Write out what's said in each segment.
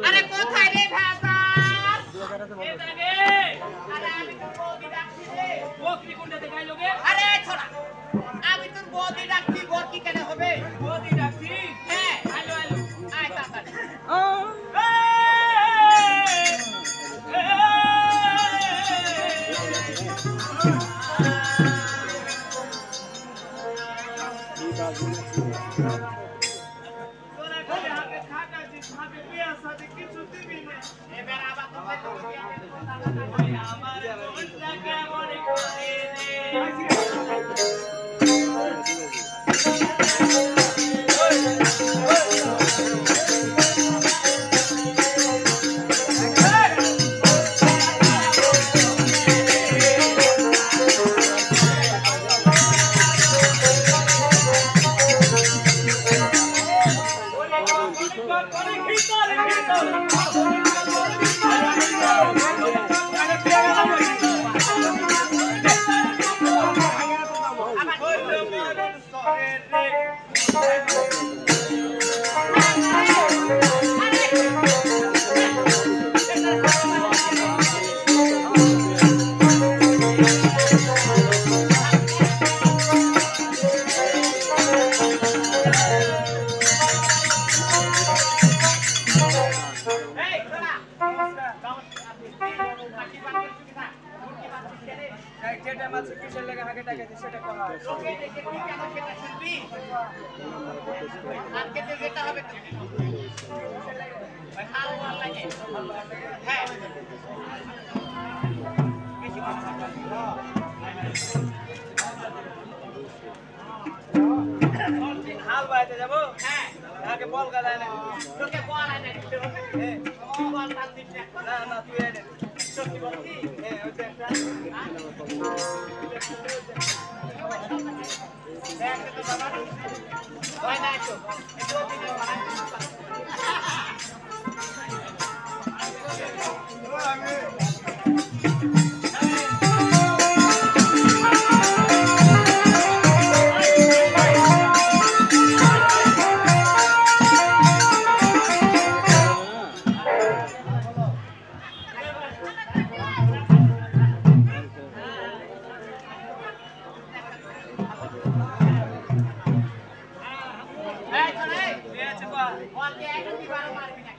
আরে কোথায় রে ভাতা আরে আমি তো বৌদি ডাকছি রে বকরি কোনটা দেখাই লোকে আরে ছোড়া আমি তোর বৌদি ডাকছি গোর কি কেন হবে বৌদি ডাকছি হ্যাঁ আলো আলো আয় তাড়াতাড়ি তোরা করে আগে খাটা জি খাবে বিয়া সাথে কিছু দিবি না এবার আবার তোমরা তো আমার মনটা কেমন করে হাল বাইতে যাবো হ্যাঁ আগে বল গালায় না তোকে বল আনে হ্যাঁ বল কাল দিন না না তুই এনে সত্যি বলছি হ্যাঁ ওই একটা দেখ তো বাবা ওই না তো এই দিনে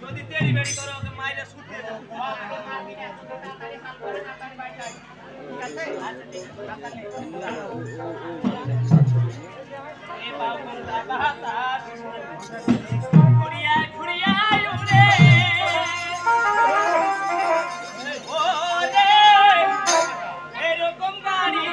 যদি তেরি বেরি করো ওকে মাইরা শুট দিয়ে দাও ওকে মারবি না তাড়াতাড়ি হাত করে তাড়াতাড়ি বাইরে যাই ঠিক আছে আচ্ছা ঠিক আছে এই বাউ কোন দাদা হাতা ঘুরিয়া ঘুরিয়া উড়ে ওরে এরকম গাড়ি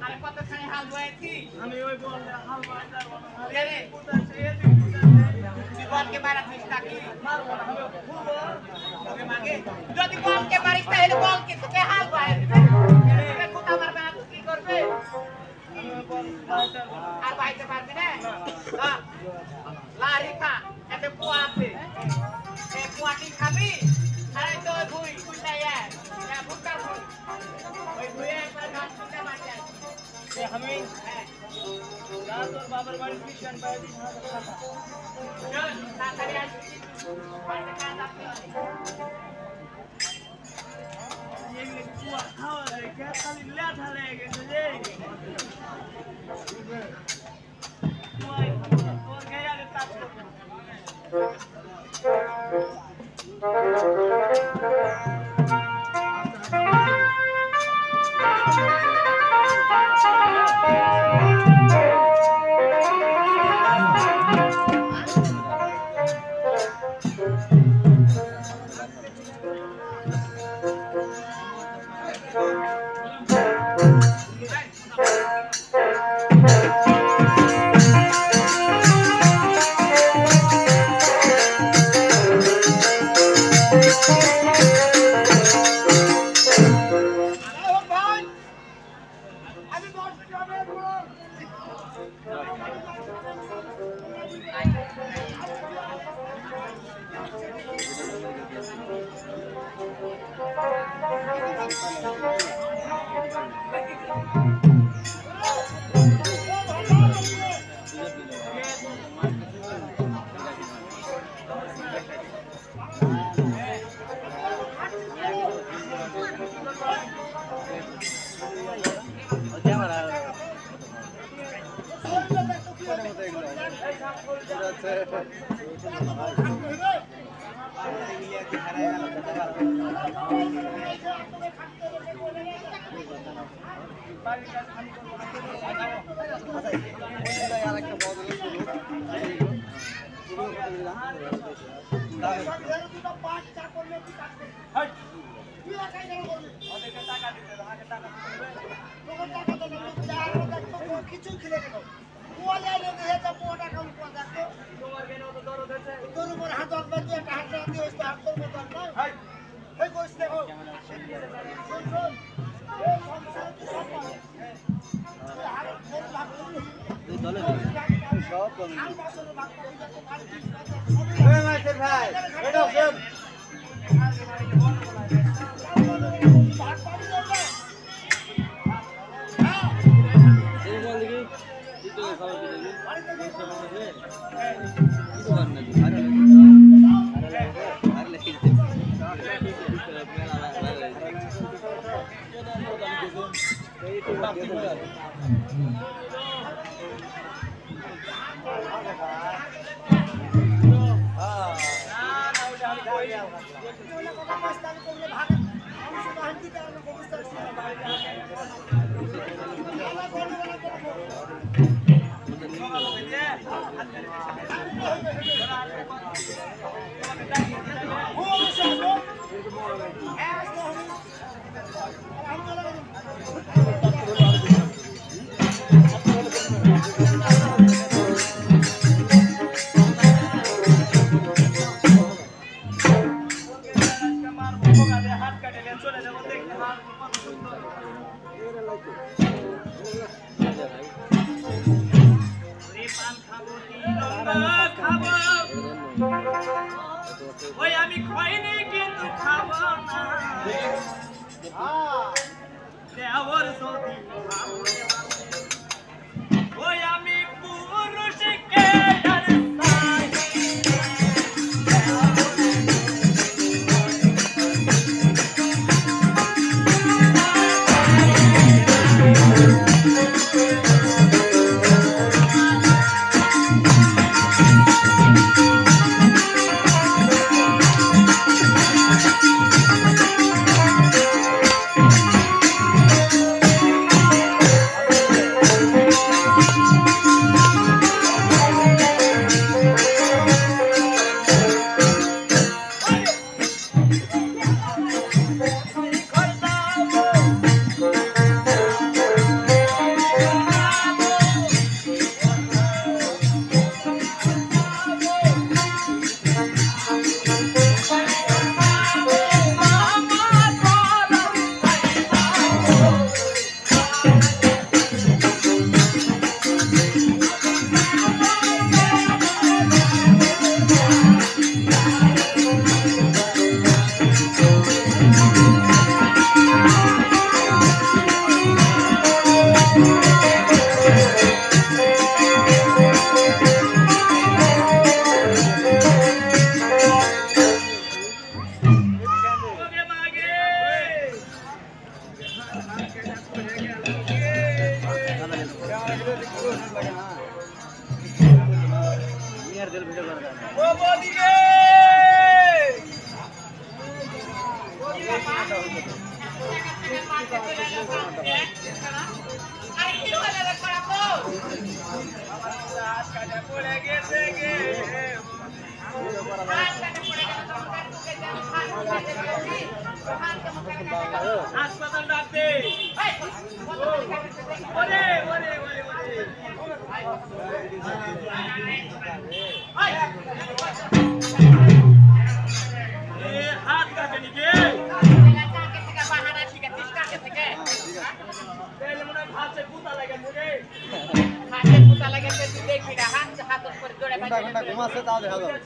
আরে কত খানি হাল বয়েছি আমি ওই বললে হাল বাই যাবো না রে কোথাছে তুই বলকে মারা তুই তাকি মারবো না আমি খুব ওকে মাগে যদি বলকে মারিস তাহলে বলকে তোকে হাল বয়ে দিবে কোথা মারবে না তুই কি করবে আর বাইতে পারবি না লারি খা এতে পোয়া আছে এই পোয়াটি খাবি আর এই তো ভুই কুইটাই ভুট্টার ভুই ওই ভুইয়ে একবার ঘাস কুইটা মাটি আছে আমি তোর বাবার বাড়ি কৃষ্ণ পাই দিন চল তাড়াতাড়ি আসবি বাড়িতে কাজ আছে এগুলো কুয়া খাওয়া যায় কে খালি লেঠা লেগে গেছে রে কুয়াই তোর গায়ে আগে কাজ করবো কিছু খেলে গেল কুয়ালে দিয়ে যা পোটা কাম করে দেখো তোমার কেন তো দরদ আছে তোর উপর হাত ধরবে দিয়ে একটা হাত দিয়ে ওই হাত করবে তো না হাই এই কইছ দেখো শুন শুন এই সংসার কি সব পারে এই হাত ধরে ভাগ করবি তুই দলে সব করবি আর বছর ভাগ করবি তো খালি এই মাস্টার ভাই এটা শুন ভাগ পাবি না ওই আমি খাইনি কিন্তু খাবো না দেওয়ার সদি ওই আমি পুরুষকে আরে কি হলো রে পড়াবো হাত কাটা পড়ে গেছে গে হাসপাতাল ডাকতে ওরে ওরে ওরে ওরে হাত কাটে নিকে হাতে পুতা লাগে মুরে ঘুমাচ্ছে তাও দেখা যাবে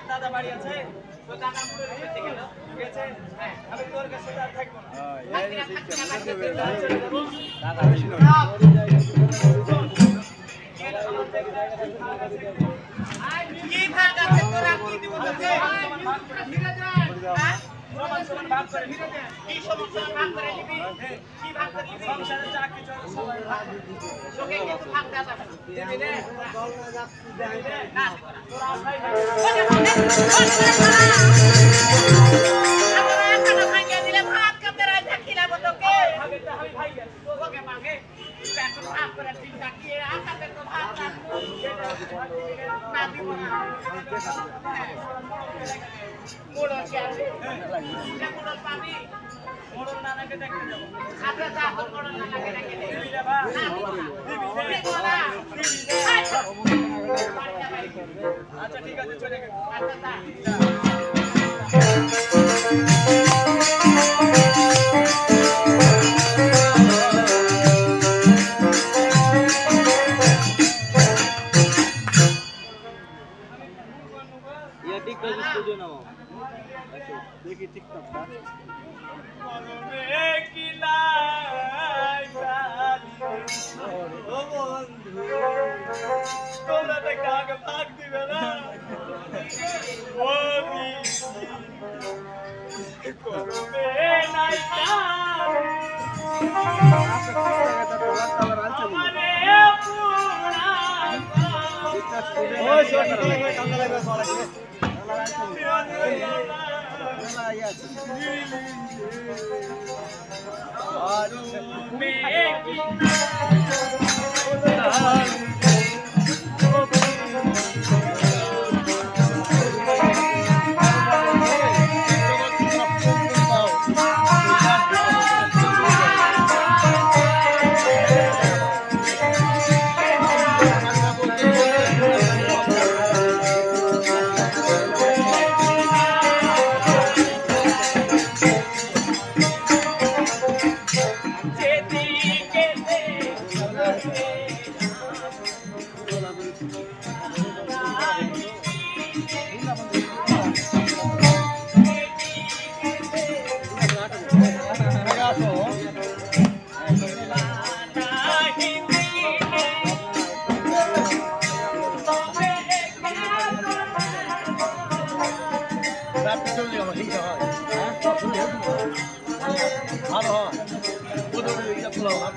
দাদা বাড়ি আছে তো দাদা মুড়ে রেখে গেল ঠিক আছে আমি তোর কাছে আর থাকবো কি ভাগ আছে তোরা কি দিব তোকে সমান সমান ভাগ করে কি সমস্যা ভাগ করে নিবি কি ভাগ করে নিবি সংসারে যা কিছু সবাই ভাগ তোকে কিছু ভাগ দেওয়া যাবে দিবি রে না তোরা আসাই না আমরা একটা ভাঙিয়ে দিলে ভাত কাপড় রাখ খিলা তোকে ভাগেরটা আমি ভাই গেল তোকে মাগে এখন ভাগ করে চিন্তা কি আকাতে তো ভাত রাখবো না দিব না মোড় কি আছে মোড় পাবি মোড়ল নানাকে দেখতে যাবো আচ্ছা যা তোর মোড় না লাগে নাকি দিবি রে বা না দিব না আচ্ছা ঠিক আছে চলে গেল আচ্ছা দেখি টিকটকটা তোমরা দেখতে আগে ভাগ দিবে না ভালো হয়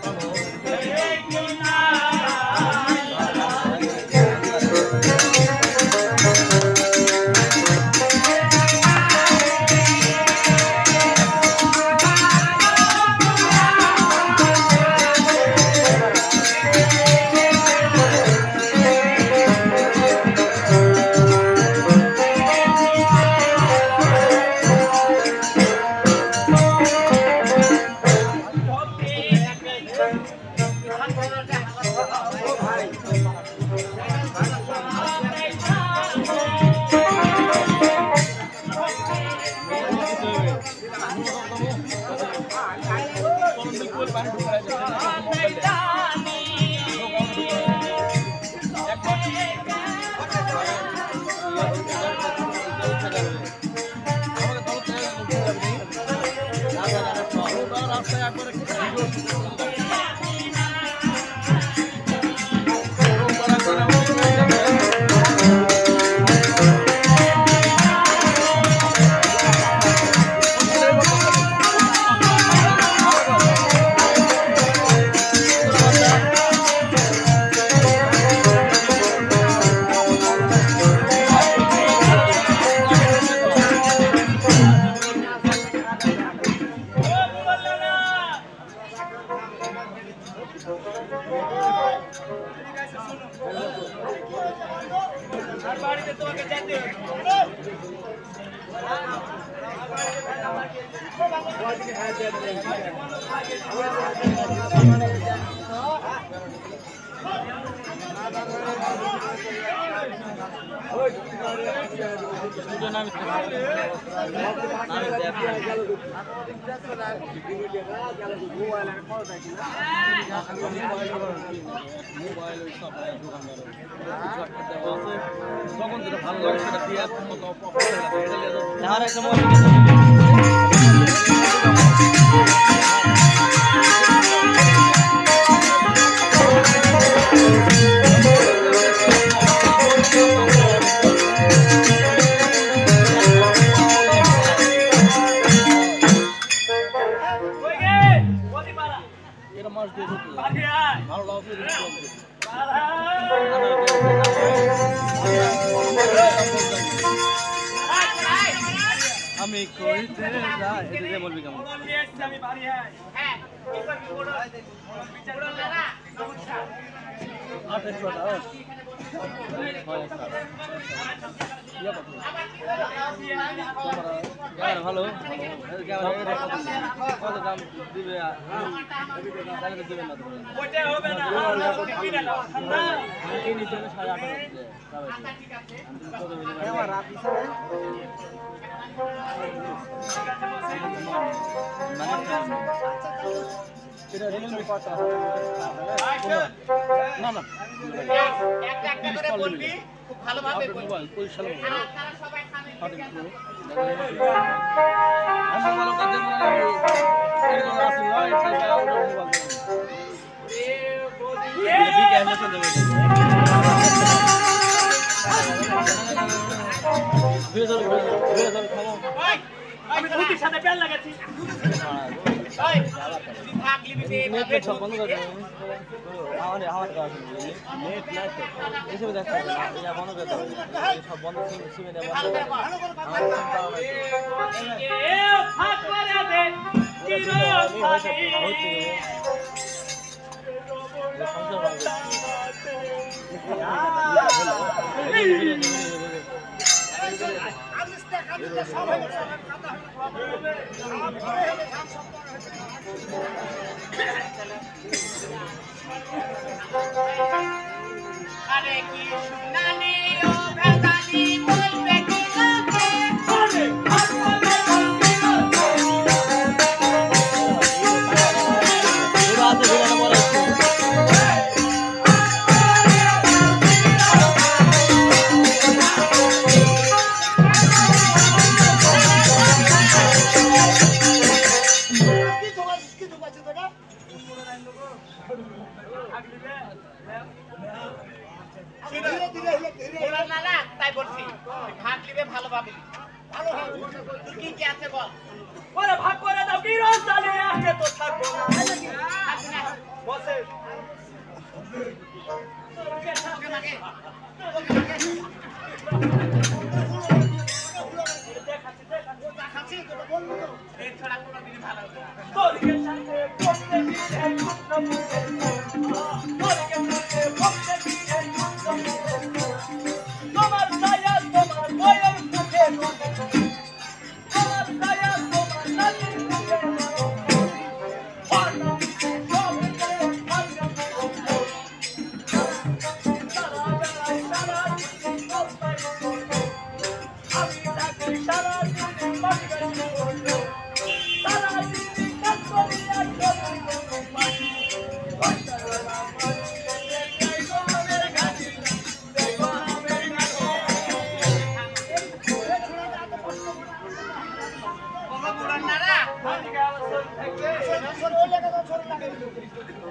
আর বাড়িতে তোমাকে যেতে হবে তখন যেটা ভালো লাগে সেটা দিয়ে একটা মাছ দিয়ে ভালো লাগছে আমি কইতে যাই এদিকে বলবি কেমন আমি বাড়ি হ্যাঁ বিচার না নমস্কার ভালো কত দাম দিবে দিবেন না হবে না এটা রিয়েলমি কত না না একটা একটা করে বলবি খুব ভালোভাবে বলবি মোবাইল কই সালে তারা সবাই সামনে আমি ভালো কাজে মনে হয় এরকম আছে লয় টাকা আর মোবাইল বিকে এনে চলে যাবে ভিডিও খাবো আমি খুঁটির সাথে পেন লাগাচ্ছি ওই তুই থাকলি বিতে নেট পেট সব বন্ধ করে দাও আমার কাজ নেট নাই তো এসব দেখতে এটা বন্ধ করে দাও সব বন্ধ সিমে দেব ভালো করে বল এ ফাক করে দে চিরো আরে কি শুনানি ও ভেদানি বলবে কি লাগে আরে তাই বলছি ভাগ লিবে ভালোভাবে ভালো হবে তুই কি কি আছে বল ওরে ভাগ করে দাও কি রোজ চালিয়ে আসছে তো থাকবো না বসে এই ছড়া কোনো দিন ভালো হবে না তোরকে সাথে বসতে দিলে তোমার ছায়া তোমার বয়ের মুখে তোমার ছায়া তোমার নাতির মুখে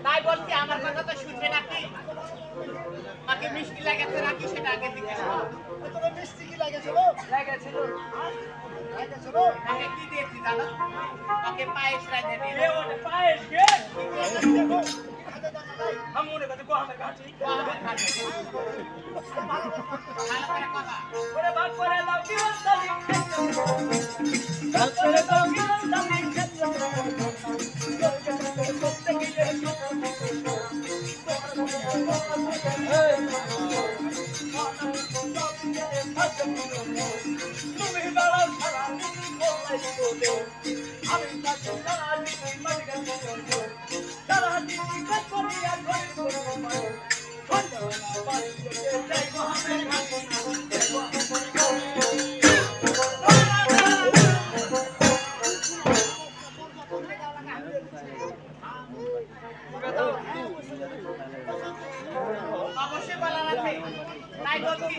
তাই বলছি আমার কথা তো শুনবে নাকি মাকে মিষ্টি লাগাতে নাকি সেটা আগে জিজ্ঞেস করো তোর মিষ্টি কি লাগেছিল লাগেছিল লাগেছিল মাকে কি দিয়েছি জানো মাকে পায়েস রাঁধে এ দিয়ে ওটা পায়েস কে দেখো খাতে দানা নাই আমুনে কাছে কো আমরা কাছি ভালো করে কথা ওরে ভাগ করে দাও কি রোজ চালিয়ে ভাগ করে দাও কি রোজ চালিয়ে হাতে তুমি বেড়াও সারা বলাই বলে আমি তাকে সারা মাটি গাছে সারা দিন কাজ করি আর ঘরে করবো মানে সন্ধ্যাবেলা বাড়ি থেকে যাইবো আমি অবশ্যই বলার আছে তাই বলছি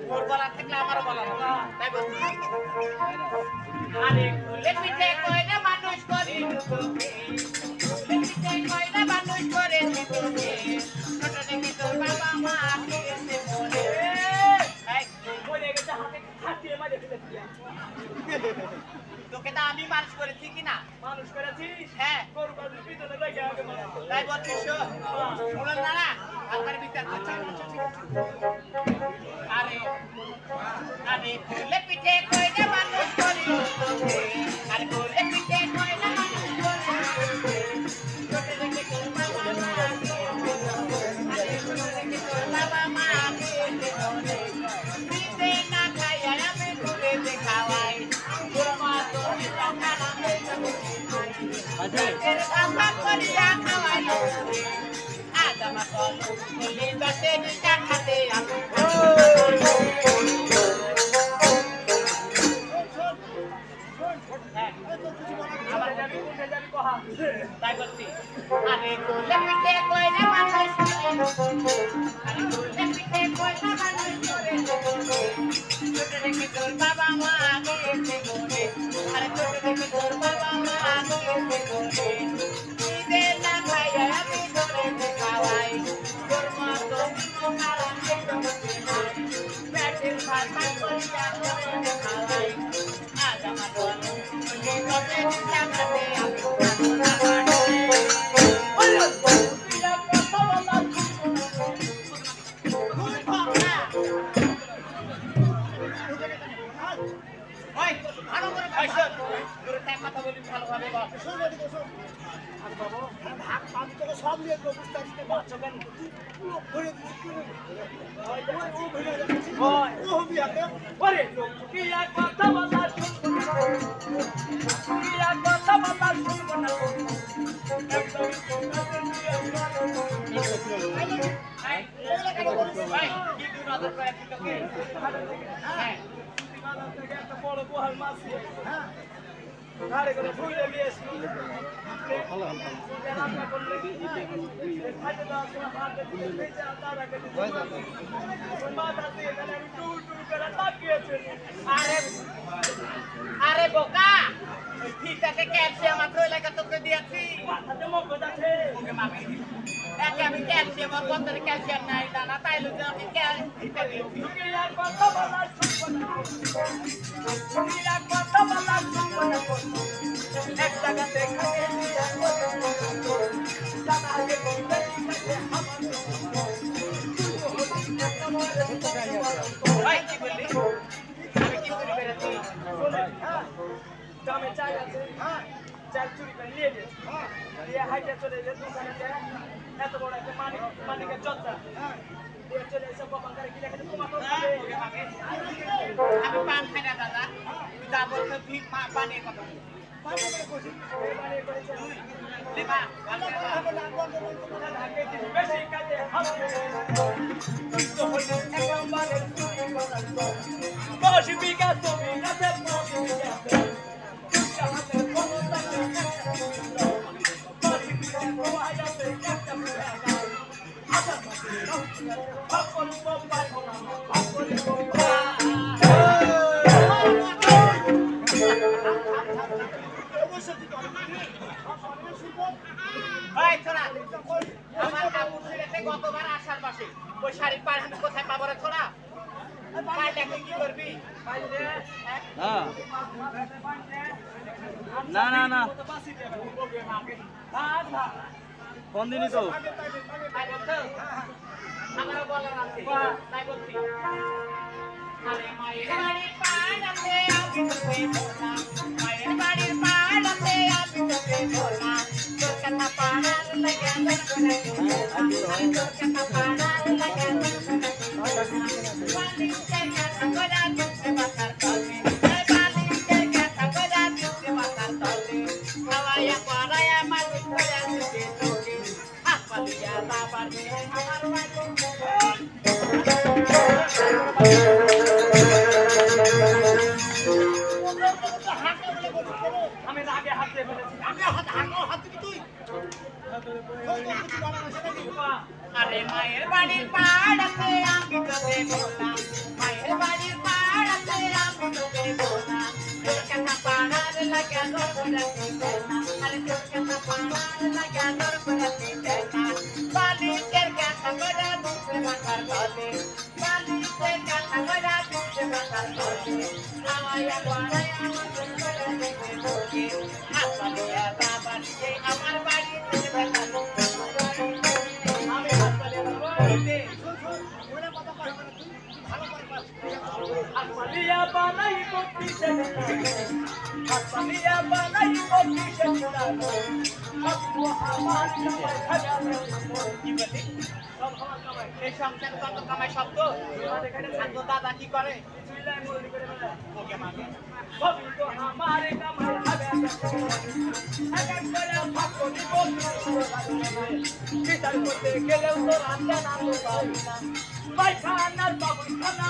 তোর বলার থাকলে আমারও বলার আছে তাই বলছি আরে লেপিতে কইলে মানুষ করি লেপিতে কইলে মানুষ করে তোকে ছোট দেখি তোর বাবা মা খেয়েছে মনে বলে গেছে হাতে খাটিয়ে মাঝে ফেলে দিয়া তোকে তো আমি মানুষ করেছি কিনা মানুষ করেছিস হ্যাঁ গরু বাজুর পিছনে দেখে আগে মানুষ তাই বলছিস শুনুন না না আপনার বিচার করছি আরে আরে ফুলে পিঠে কইলে মানুষ করি আরে ফুলে পিঠে কইলে মানুষ করি ছোট দেখে তোর বাবা মা আরে ছোট দেখে তোর বাবা মা দিতে না খাই আমি ঘুরে দেখাওয়াই তোর মা তোর টাকা না করিয়া খাওয়াই আদমা কলু বলি দশে নিকা খাতে আমি আবার যাবি কোনটা যাবি কহা তাই বলছি আরে কোলে পিঠে কইলে মানুষ করে আরে কোলে পিঠে কইলে মানুষ করে ছোট দেখে তোর বাবা মা গেছে গোরে আরে ছোট দেখে তোর বাবা মা গেছে গোরে দিদে না খাইয়া আমি ধরে দেখাওয়াই তোর মা তো খাওয়া পেটের ভাত করিয়া ধরে দেখাওয়াই আজ আমার বলো দশে নিকা খাতে আমি সব নিয়ে বুঝতে আসতে পারছো কেন ঘুরে ও বিয়াকে ওরে কি এক কথা বলা কি এক কথা বলা শুনবো না একটা বড় পোহাল মাছ ঘাড়ে করে ফুলে নিয়েছি আরে বোকা ঠিক আছে ক্যালসিয়াম মাত্র এলাকা তোকে দিয়েছি একে আমি ক্যালসিয়াম আর বন্ধরে ক্যালসিয়াম নাই দানা তাই লোক আমি এক জায়গাতে কি বললি আমি কি করে বেরোচ্ছি দামে চাল আছে চাল চুরি করে নিয়ে গেছে দিয়ে হাইটে চলে গেছে দোকানে এত বড় একটা মালিকের চর্চা দিয়ে চলে এসে কপাল করে কিনে খেতে তোমার আমি পান খাই না দাদা যা বলছো ঠিক পানির কথা লেবা বেশি কাজে দশ বিঘা জমি আছে গতবার আসার পাশে ওই শাড়ির পাড় আমি কোথায় পাবো রে ছোড়া কি করবি না না না কোন দিনই তো তাই বলছো আমারও বলার আছে তাই বলছি আরে মায়ের বাড়ির পাড় আছে আমি তোকে বললাম মায়ের বাড়ির পাড় আছে আমি তোকে বললাম তোর কথা পাড়ার লাগে তোর কথা পাড়ার লাগে কথা কইরা দিতে মাথার তলে বালিশের কথা কইরা দিতে মাথার তলে খাওয়াইয়া পড়াইয়া মালিশ কইরা দিতে তোকে হাসপালিয়া বাবার মেয়ে আমার বাড়ি আমি রাগে হাত দিয়ে ফেলেছি হাত দিবি তুই আরে মায়ের বাড়ির পাড়াতে আমি তোকে বললাম মায়ের বাড়ির পাড়াতে আমি তোকে বললাম তোর কথা পাড়ার লাগা তোর বলাতে না আরে তোর কথা পাড়ার লাগা তোর বলাতে না বালিশের কথা কইরা দিতে মাথার তলে বালিশের কথা কইরা দিতে মাথার তলে খাওয়াইয়া পড়াইয়া মালিশ কইরা দিতে তোকে হাসপালিয়া বাবার যে আমার বাড়িতে বেড়ানো আমি হাত চালিয়ে দেবো ওরা কথা কয় না তুই ভালো করে পাস হাসপালিয়া বানাই বত্তি হাসপালিয়া বানাই বত্তি আমার সবাই খাজা কি বলি সব আমার সবাই এই সংসারে কত কামাই শব্দ আমাদের এখানে সাধু দাদা কি করে চিল্লাই মুরলি করে বলে ওকে মাগে সবই তো আমার কামাই খাবে এক এক করে ভাগ্য দিব বিচার করতে গেলেও তো রান্না না তো পাই না পায়খানার বাবু খানা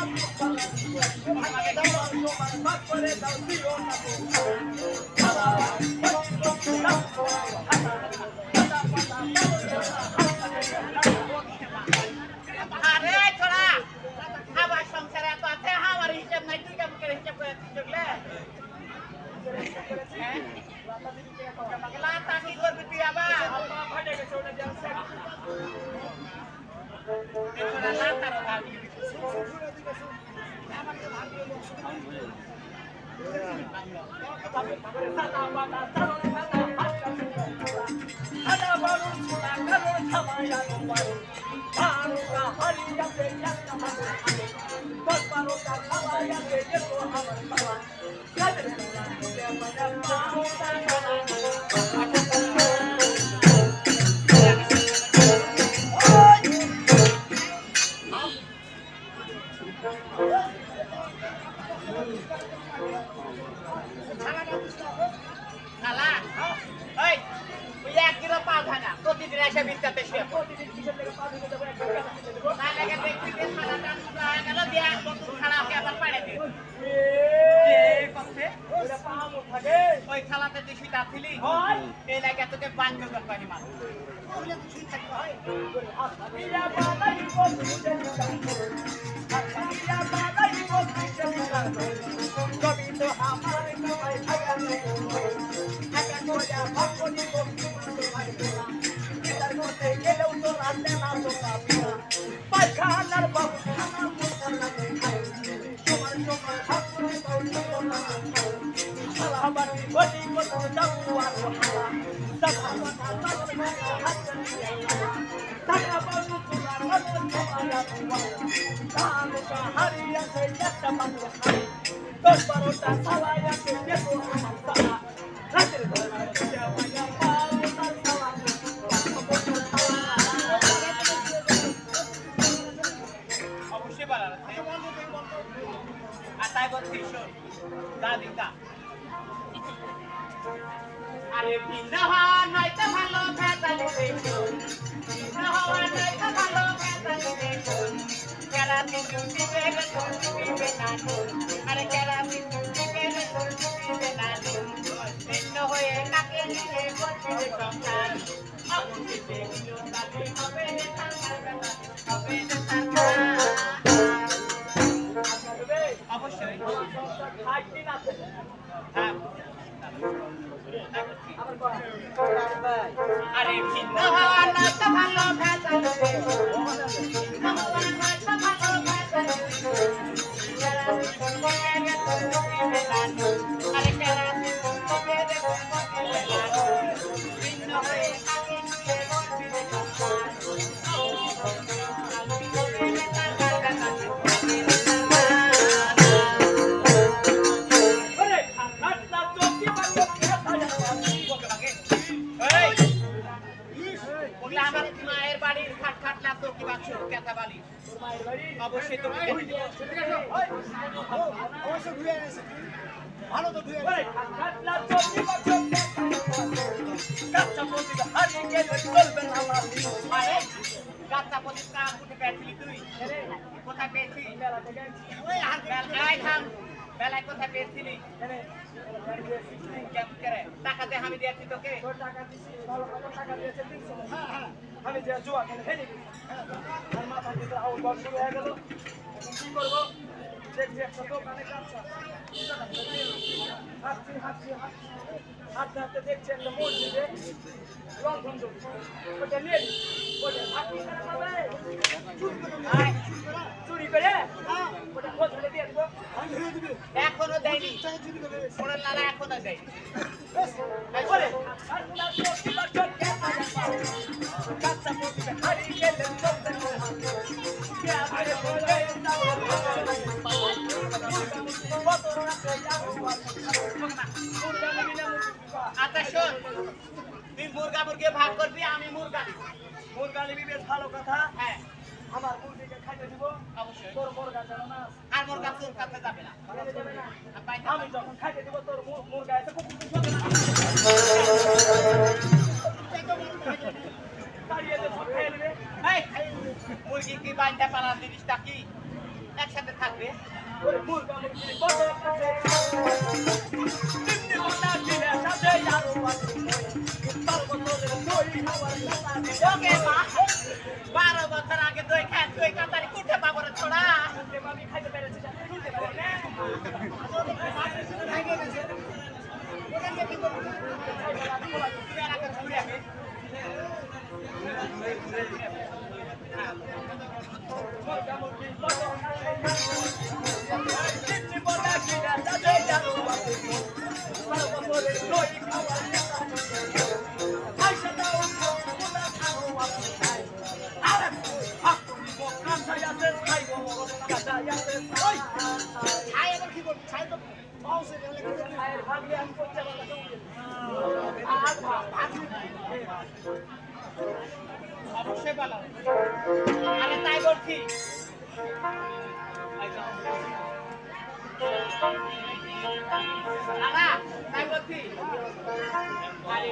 ভাগে দাও তোমার ভাগ করে দাও দিও না আরে ছোড়া খাবার সংসারে এত আছে আমার হিসাব নাই তুই কেমন করে হিসাব করে চলে লাতা কি করবি তুই আবার ফাটে গেছে ওটা জানছে ছোড়া লাতারও ভাবি খালা ওই তুই 1 কিলো পাও খানা প্রতিদিন এসে বিস্তাতে শুয়ে প্রতিদিন কিসের লেগে পা দিতে যাবে একটা কাজ দিতে দেবো না লাগে দেখবি যে খালাটা টুকরা হয়ে গেল দিয়া খালাকে আবার পাড়ে দিই করছে ওটা পা মুখ থাকে ওই খালাতে তুই শুইতে আসছিলি হয় এই লাগে তোকে বান্ধব করবানি মা ওগুলো তো শুই থাকতে হয় হাসপালিয়া বানাই বত্তি হাসপালিয়া বানাই বত্তি সবই তো আমার কামাই খাবে এক এক করে ভাগ্য দিব বিচার করতে গেলেও তো রান্না না তো পাবি না পায়খানার বাবু খানা মুখা লাগে তোমার সময় ভাগ করে দাও দিও না হালাবাটি গটি কত যাবো আর হালা টাকা কথা তাদের মনে হাত দিয়ে টাকা বাবু তোমার মনে তোমার তাহলে হারিয়ে আছে একটা বাবু খাই 10-12টা সালাই আছে দেখো আমার সালা রাতের বেলা মায়া পাও তার সালা অবশ্যই বলার আছে আর তাই বলছি শোন দাদিকা আরে ভিন্ন হওয়া নয়তো ভালো ভেতালি দেখুন ভিন্ন হওয়া নয়তো ভালো ভেতালি দেখুন কেরাতি চুটি বেগে চুটি পিবে নানু আরে কেরাতি চুটি বেগে চুটি পিবে নানু ভিন্ন হয়ে কাকে নিয়ে বলছে সংসার অবশ্যই দেখলো তাকে হবে সংসার হবে সংসার অবশ্যই খাইতে না হ্যাঁ আরে ভিন্ন হওয়া নয়তো ভালো ভেতালি দেখুন ভিন্ন হওয়া নয়তো ভালো ভেতালি দেখুন কেরাতি চুটি বেগে চুটি পিবে নানু আরে কেরাতি চুটি বেগে চুটি পিবে নানু ভিন্ন হয়ে কাকে নিয়ে বলছে ওরে খাটলা চোখে বাড়ি এই ওগুলা আমার মায়ের বাড়ির খাট খাট না তো কি বাক্স কেতা বালি অবশ্য ধুয়ে এনেছে ভালো তো ধুয়ে ওরে কাটলা চটি বাচ্চা কাচ্চা বলতে হারিয়ে গেলে চলবে না মালি আরে গাছা পতিত কাম কোথায় পেয়েছিলি তুই কোথায় পেয়েছি মেলা থেকে ওই হাত বেলায় থাম বেলায় কোথায় পেয়েছিলি এনে কেমন করে টাকা দিয়ে আমি দিয়েছি তোকে তোর টাকা দিছি ভালো ভালো টাকা দিয়েছে 300 হ্যাঁ হ্যাঁ আমি যে জুয়া খেলে হেরে গেছি আর মাথা ভিতরে আউল বল শুরু হয়ে গেল এখন কি করবো দেখছি একটা দোকানে কাঁচা হাঁটছি হাঁটছি হাঁটছি হাঁটতে হাঁটতে দেখছি একটা মসজিদে রন্ধন জ্বলছে ওটা নিয়ে নি ওটা হাঁটছি কেন পাবে চুরি করে ওটা কোথায় দিয়ে দেবো আমি ধুয়ে দিবি এখনো দেয়নি টাকা চুরি করে ওনার লালা এখনো দেয়নি বলে কাঁচা চটি বাচ্চা কাঁচা মসজিদে হারিয়ে গেলে চলবে না কে আগে বলে আচ্ছা শোন তুই মুরগা মুরগি ভাগ করবি আমি মুরগা দিব মুরগা নিবি বেশ ভালো কথা হ্যাঁ আমার মুরগিকে খাইতে দিব অবশ্যই তোর মুরগা যেন না আর মুরগা তোর কাছে যাবে না যাবে না আর বাইরে আমি যখন খাইতে দিব তোর মুরগা এসে কুকুর যাবে না তাড়িয়ে দে সব খেয়ে নেবে এই, মুরগি কি বাইন্দা পালার জিনিসটা কি একসাথে থাকবে ওরে মুরগা মুরগি বড় কাছে তিনটি মোটা দিলে সাথে আরো আছে তার বদলে দই খাবার ওকে মা 12 বছর আগে দই খায় দই কাতারি কুঠে পাবরে ছোড়া আমি খাইতে পেরেছি শুনতে পারি না তুমি এলাকা ঘুরে আগে মুরগা মুরগি বড় কাছে তিনটি মোটা দিলে সাথে আরো আছে তার বদলে দই খাবার আইসা দাও মোটা আরো আছে আরে আপনি মোকাম ছাইয়াছে খাইবো কাটাইয়াছে ওই ছাই এবার কি করবি ছাই তো পাউসে গেলে কি করবি আয়ের ভাগলে আমি করতে পারলাম আর ভাত অবশ্যই ভালো আরে তাই বলছি দাদা তাই বলছি আরে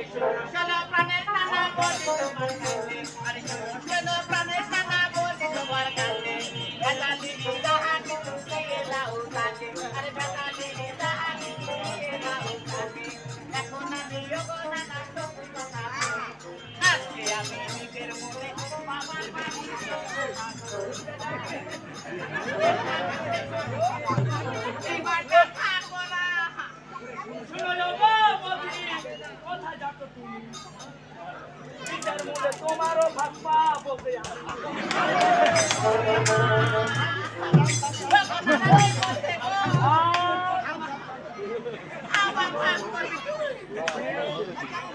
চলো প্রাণের নানা বলি তোমার কাছে আরে চলো প্রাণের নানা বলি তোমার কাছে বেতালি দাহানি তুমি এলাও কাছে আরে বেতালি দাহানি তুমি এলাও কাছে এখন আমি যোগো নানা সত্যি কথা আজকে আমি নিজের মনে বাবার বাড়ি এইবারটা থাকবো না শুনো বাবুজি কোথায় যাচ্ছ তুমি বিচার মূলে তোমারও ভাগপা বলতে আবার ভাগ করবি তুই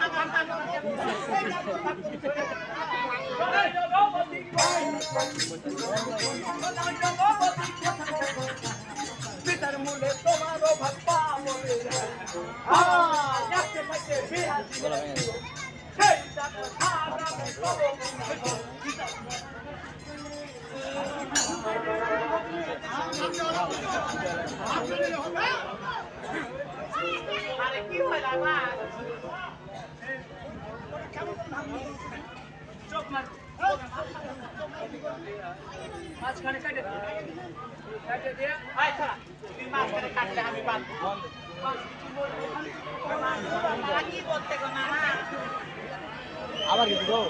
আবার ভাগ করবি বিচার মূলে তোমারও ভাগপা বলে যাচ্ছে থাকে বিহার সেই টাকা খারাপ আরে কি হয় বাবা চোখ মার মাঝখানে কাটে দিয়ে আয় ছাড়া তুই মাঝখানে কাটলে আমি বাঁধবো মামা কি বলতে গো মামা আবার কিছু গো